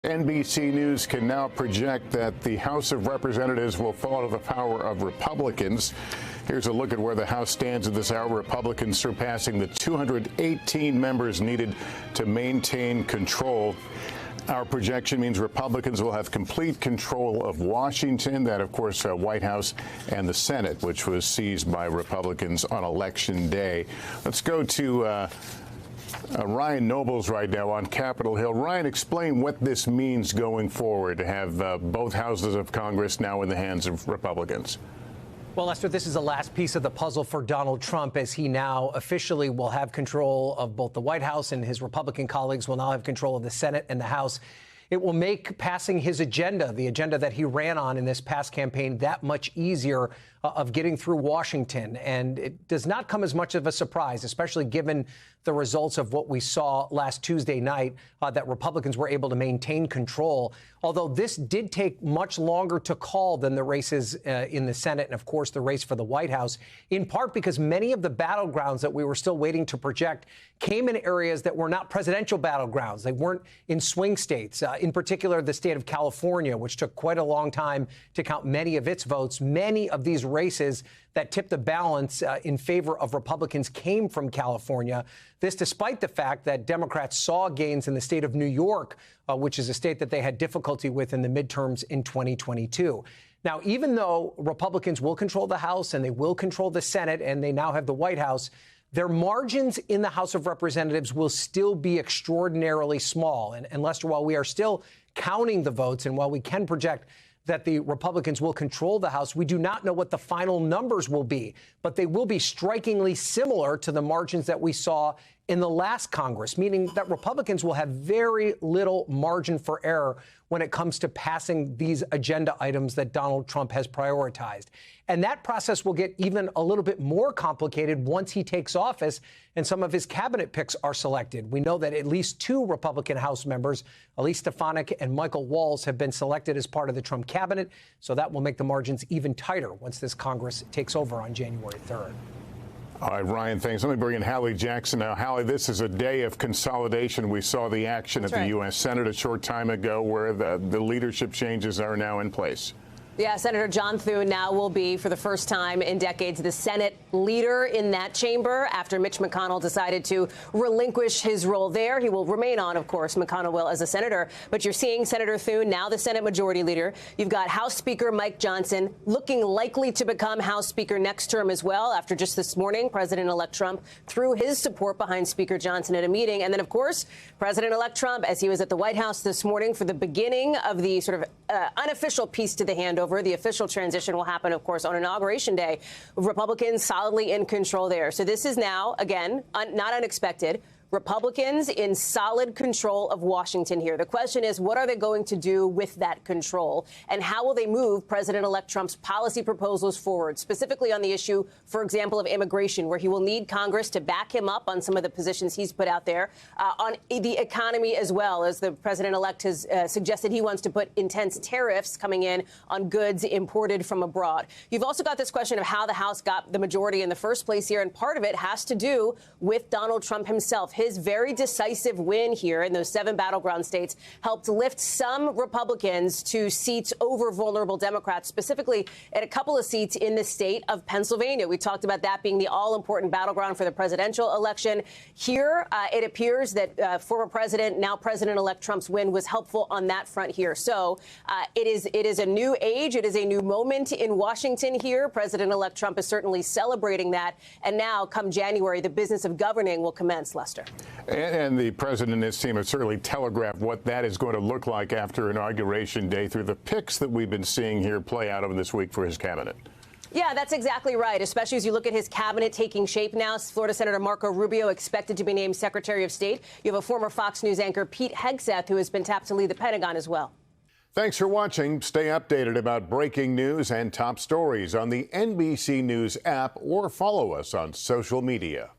NBC News can now project that the House of Representatives will fall to the power of Republicans. Here's a look at where the House stands at this hour. Republicans surpassing the 218 members needed to maintain control. Our projection means Republicans will have complete control of Washington, that, of course, White House, and the Senate, which was seized by Republicans on Election Day. Let's go to Ryan Nobles right now on Capitol Hill. Ryan, explain what this means going forward to have both houses of Congress now in the hands of Republicans. Well, Lester, this is the last piece of the puzzle for Donald Trump, as he now officially will have control of both the White House, and his Republican colleagues will now have control of the Senate and the House. It will make passing his agenda, the agenda that he ran on in this past campaign, that much easier of getting through Washington. And it does not come as much of a surprise, especially given the results of what we saw last Tuesday night, that Republicans were able to maintain control. Although this did take much longer to call than the races in the Senate and, of course, the race for the White House, in part because many of the battlegrounds that we were still waiting to project came in areas that were not presidential battlegrounds. They weren't in swing states, in particular the state of California, which took quite a long time to count many of its votes. Many of these races that tipped the balance in favor of Republicans came from California. This despite the fact that Democrats saw gains in the state of New York, which is a state that they had difficulty with in the midterms in 2022. Now, even though Republicans will control the House and they will control the Senate and they now have the White House, their margins in the House of Representatives will still be extraordinarily small. And Lester, while we are still counting the votes and while we can project that the Republicans will control the House, we do not know what the final numbers will be, but they will be strikingly similar to the margins that we saw in the last Congress, meaning that Republicans will have very little margin for error when it comes to passing these agenda items that Donald Trump has prioritized. And that process will get even a little bit more complicated once he takes office and some of his cabinet picks are selected. We know that at least two Republican House members, Elise Stefanik and Michael Waltz, have been selected as part of the Trump cabinet. So that will make the margins even tighter once this Congress takes over on January 3rd. All right, Ryan, thanks. Let me bring in Hallie Jackson now. Hallie, this is a day of consolidation. We saw the action at the U.S. Senate a short time ago where the leadership changes are now in place. Yeah, Senator John Thune now will be, for the first time in decades, the Senate leader in that chamber after Mitch McConnell decided to relinquish his role there. He will remain on, of course, McConnell will, as a senator. But you're seeing Senator Thune, now the Senate Majority Leader. You've got House Speaker Mike Johnson looking likely to become House Speaker next term as well. After just this morning, President-elect Trump threw his support behind Speaker Johnson at a meeting. And then, of course, President-elect Trump, as he was at the White House this morning for the beginning of the sort of unofficial piece to the handover. The official transition will happen, of course, on Inauguration Day. Republicans solidly in control there. So this is now, again, not unexpected. Republicans in solid control of Washington here. The question is, what are they going to do with that control? And how will they move President-elect Trump's policy proposals forward, specifically on the issue, for example, of immigration, where he will need Congress to back him up on some of the positions he's put out there, on the economy as well, as the president-elect has suggested he wants to put intense tariffs coming in on goods imported from abroad. You've also got this question of how the House got the majority in the first place here, and part of it has to do with Donald Trump himself. His very decisive win here in those 7 battleground states helped lift some Republicans to seats over vulnerable Democrats, specifically at a couple of seats in the state of Pennsylvania. We talked about that being the all-important battleground for the presidential election. Here, it appears that former president, now President-elect Trump's win was helpful on that front here. So it is a new age. It is a new moment in Washington here. President-elect Trump is certainly celebrating that. And now, come January, the business of governing will commence, Lester. And the president and his team have certainly telegraphed what that is going to look like after Inauguration Day through the picks that we've been seeing here play out over this week for his cabinet. Yeah, that's exactly right, especially as you look at his cabinet taking shape now. Florida Senator Marco Rubio expected to be named Secretary of State. You have a former Fox News anchor, Pete Hegseth, who has been tapped to lead the Pentagon as well. Thanks for watching. Stay updated about breaking news and top stories on the NBC News app or follow us on social media.